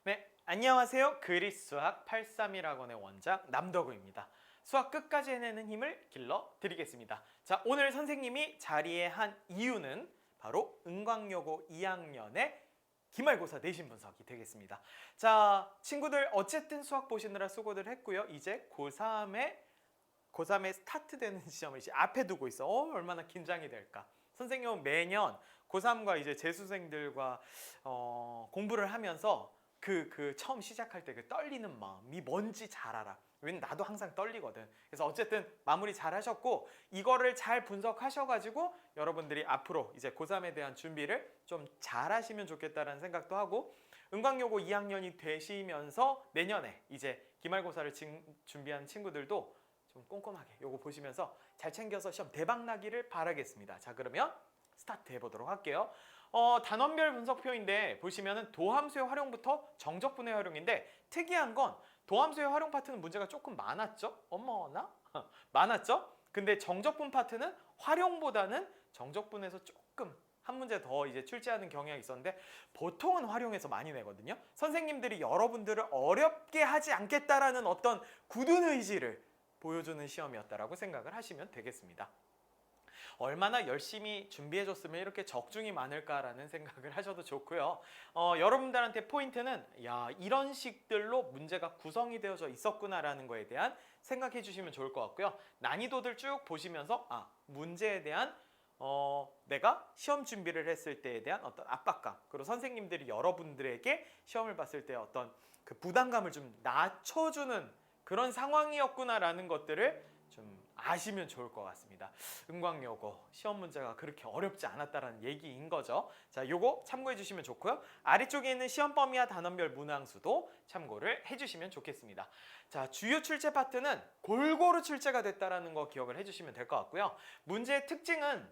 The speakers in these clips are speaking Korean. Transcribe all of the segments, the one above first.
네, 안녕하세요. 그리스수학 831학원의 원장 남덕우입니다. 수학 끝까지 해내는 힘을 길러드리겠습니다. 자, 오늘 선생님이 자리에 한 이유는 바로 은광여고 2학년의 기말고사 내신 분석이 되겠습니다. 자, 친구들 어쨌든 수학 보시느라 수고들 했고요. 이제 고3에 스타트되는 시험을 이제 앞에 두고 있어. 얼마나 긴장이 될까. 선생님은 매년 고3과 이제 재수생들과 공부를 하면서 그 처음 시작할 때 그 떨리는 마음이 뭔지 잘 알아. 왜냐면 나도 항상 떨리거든. 그래서 어쨌든 마무리 잘 하셨고 이거를 잘 분석하셔가지고 여러분들이 앞으로 이제 고3에 대한 준비를 좀 잘 하시면 좋겠다라는 생각도 하고 은광여고 2학년이 되시면서 내년에 이제 기말고사를 준비한 친구들도 좀 꼼꼼하게 요거 보시면서 잘 챙겨서 시험 대박 나기를 바라겠습니다. 자, 그러면 스타트 해보도록 할게요. 단원별 분석표인데 보시면은 도함수의 활용부터 정적분의 활용인데 특이한 건 도함수의 활용 파트는 문제가 조금 많았죠? 어머나? 많았죠? 근데 정적분 파트는 활용보다는 정적분에서 조금 한 문제 더 이제 출제하는 경향이 있었는데 보통은 활용해서 많이 내거든요. 선생님들이 여러분들을 어렵게 하지 않겠다라는 어떤 굳은 의지를 보여주는 시험이었다라고 생각을 하시면 되겠습니다. 얼마나 열심히 준비해줬으면 이렇게 적중이 많을까라는 생각을 하셔도 좋고요. 여러분들한테 포인트는 이런 식들로 문제가 구성이 되어져 있었구나라는 거에 대한 생각해 주시면 좋을 것 같고요. 난이도들 쭉 보시면서 문제에 대한 내가 시험 준비를 했을 때에 대한 어떤 압박감, 그리고 선생님들이 여러분들에게 시험을 봤을 때 어떤 그 부담감을 좀 낮춰주는 그런 상황이었구나라는 것들을 좀 아시면 좋을 것 같습니다. 은광여고 시험 문제가 그렇게 어렵지 않았다라는 얘기인 거죠. 자, 요거 참고해 주시면 좋고요. 아래쪽에 있는 시험 범위와 단원별 문항수도 참고를 해주시면 좋겠습니다. 자, 주요 출제 파트는 골고루 출제가 됐다라는 거 기억을 해주시면 될 것 같고요. 문제의 특징은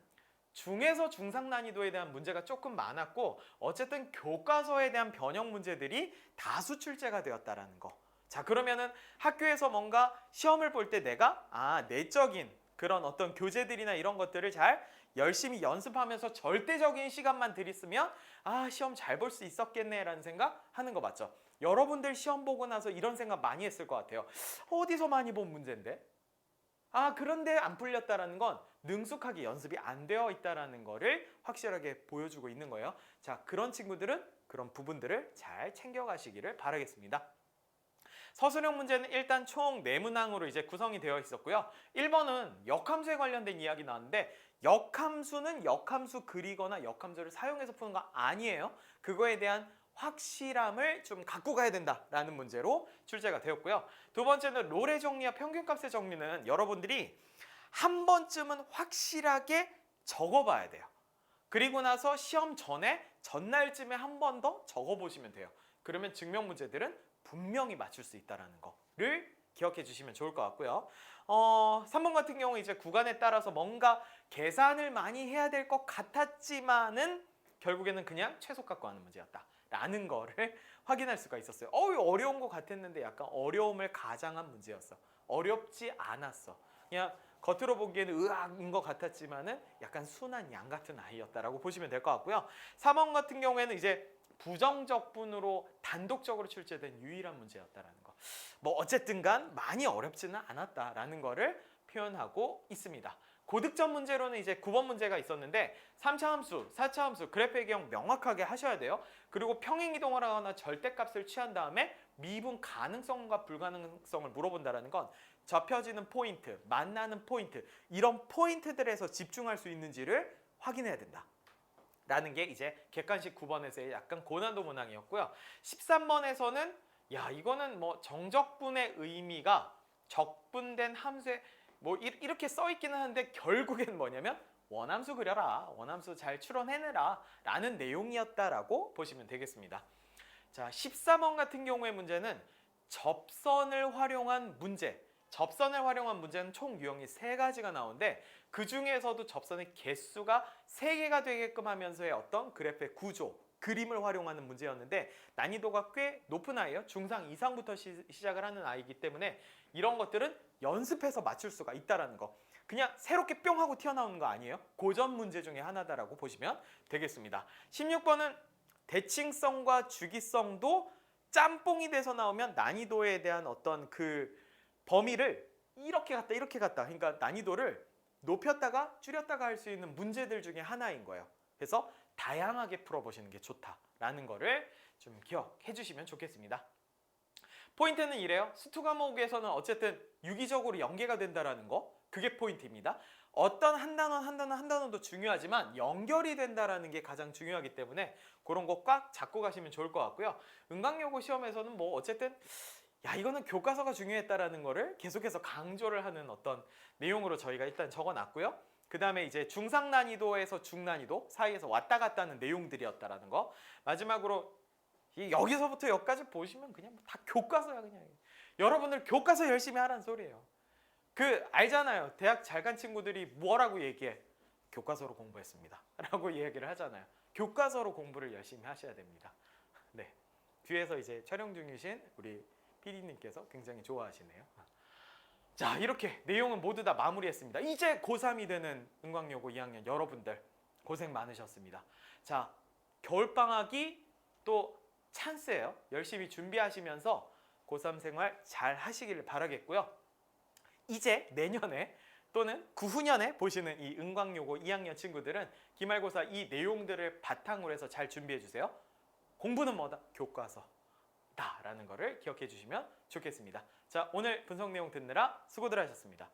중에서 중상 난이도에 대한 문제가 조금 많았고 어쨌든 교과서에 대한 변형 문제들이 다수 출제가 되었다라는 거. 자, 그러면은 학교에서 뭔가 시험을 볼 때 내가 내적인 그런 어떤 교재들이나 이런 것들을 잘 열심히 연습하면서 절대적인 시간만 들였으면 시험 잘 볼 수 있었겠네라는 생각 하는 거 맞죠? 여러분들 시험 보고 나서 이런 생각 많이 했을 것 같아요. 어디서 많이 본 문제인데? 그런데 안 풀렸다라는 건 능숙하게 연습이 안 되어 있다라는 거를 확실하게 보여주고 있는 거예요. 자, 그런 친구들은 그런 부분들을 잘 챙겨가시기를 바라겠습니다. 서술형 문제는 일단 총 4문항으로 이제 구성이 되어 있었고요. 1번은 역함수에 관련된 이야기 나왔는데 역함수는 역함수 그리거나 역함수를 사용해서 푸는 거 아니에요. 그거에 대한 확실함을 좀 갖고 가야 된다라는 문제로 출제가 되었고요. 두 번째는 롤의 정리와 평균값의 정리는 여러분들이 한 번쯤은 확실하게 적어봐야 돼요. 그리고 나서 시험 전날쯤에 한 번 더 적어보시면 돼요. 그러면 증명 문제들은 분명히 맞출 수 있다는 거를 기억해 주시면 좋을 것 같고요. 3번 같은 경우 이제 구간에 따라서 뭔가 계산을 많이 해야 될 것 같았지만은 결국에는 그냥 최소 갖고 하는 문제였다라는 거를 확인할 수가 있었어요. 어려운 것 같았는데 약간 어려움을 가장한 문제였어. 어렵지 않았어. 그냥 겉으로 보기에는 의학인 것 같았지만은 약간 순한 양 같은 아이였다라고 보시면 될 것 같고요. 3번 같은 경우에는 이제 부정적분으로 단독적으로 출제된 유일한 문제였다라는 거. 뭐 어쨌든 간 많이 어렵지는 않았다라는 거를 표현하고 있습니다. 고득점 문제로는 이제 9번 문제가 있었는데 3차 함수, 4차 함수, 그래프의 경우 명확하게 하셔야 돼요. 그리고 평행이동을 하거나 절대값을 취한 다음에 미분 가능성과 불가능성을 물어본다는 건 접혀지는 포인트, 만나는 포인트, 이런 포인트들에서 집중할 수 있는지를 확인해야 된다. 라는 게 이제 객관식 9번에서의 약간 고난도 문항이었고요. 13번에서는 이거는 뭐 정적분의 의미가 적분된 함수에 뭐 이렇게 써 있기는 한데 결국엔 뭐냐면 원함수 그려라, 원함수 잘 추론해내라 라는 내용이었다라고 보시면 되겠습니다. 자, 14번 같은 경우의 문제는 접선을 활용한 문제. 접선을 활용한 문제는 총 유형이 3가지가 나오는데 그 중에서도 접선의 개수가 3개가 되게끔 하면서의 어떤 그래프의 구조, 그림을 활용하는 문제였는데 난이도가 꽤 높은 아이예요. 중상 이상부터 시작을 하는 아이이기 때문에 이런 것들은 연습해서 맞출 수가 있다는 거. 그냥 새롭게 뿅 하고 튀어나오는 거 아니에요. 고전 문제 중에 하나다라고 보시면 되겠습니다. 16번은 대칭성과 주기성도 짬뽕이 돼서 나오면 난이도에 대한 어떤 그 범위를 이렇게 갔다 이렇게 갔다, 그러니까 난이도를 높였다가 줄였다가 할 수 있는 문제들 중에 하나인 거예요. 그래서 다양하게 풀어보시는 게 좋다라는 거를 좀 기억해 주시면 좋겠습니다. 포인트는 이래요. 수투 과목에서는 어쨌든 유기적으로 연계가 된다라는 거, 그게 포인트입니다. 어떤 한 단어도 중요하지만 연결이 된다라는 게 가장 중요하기 때문에 그런 거 꽉 잡고 가시면 좋을 것 같고요. 은광여고 시험에서는 뭐 어쨌든 야, 이거는 교과서가 중요했다라는 거를 계속해서 강조를 하는 어떤 내용으로 저희가 일단 적어놨고요. 그 다음에 이제 중상 난이도에서 중난이도 사이에서 왔다 갔다 하는 내용들이었다라는 거. 마지막으로 여기서부터 여기까지 보시면 그냥 다 교과서야. 그냥 여러분들 교과서 열심히 하라는 소리예요. 그 알잖아요. 대학 잘 간 친구들이 뭐라고 얘기해? 교과서로 공부했습니다 라고 얘기를 하잖아요. 교과서로 공부를 열심히 하셔야 됩니다. 네, 뒤에서 이제 촬영 중이신 우리 PD님께서 굉장히 좋아하시네요. 자, 이렇게 내용은 모두 다 마무리했습니다. 이제 고3이 되는 은광여고 2학년 여러분들 고생 많으셨습니다. 자, 겨울방학이 또 찬스예요. 열심히 준비하시면서 고3 생활 잘 하시기를 바라겠고요. 이제 내년에 또는 구후년에 보시는 이 은광여고 2학년 친구들은 기말고사 이 내용들을 바탕으로 해서 잘 준비해 주세요. 공부는 뭐다? 교과서다 라는 거를 기억해 주시면 좋겠습니다. 자, 오늘 분석 내용 듣느라 수고들 하셨습니다.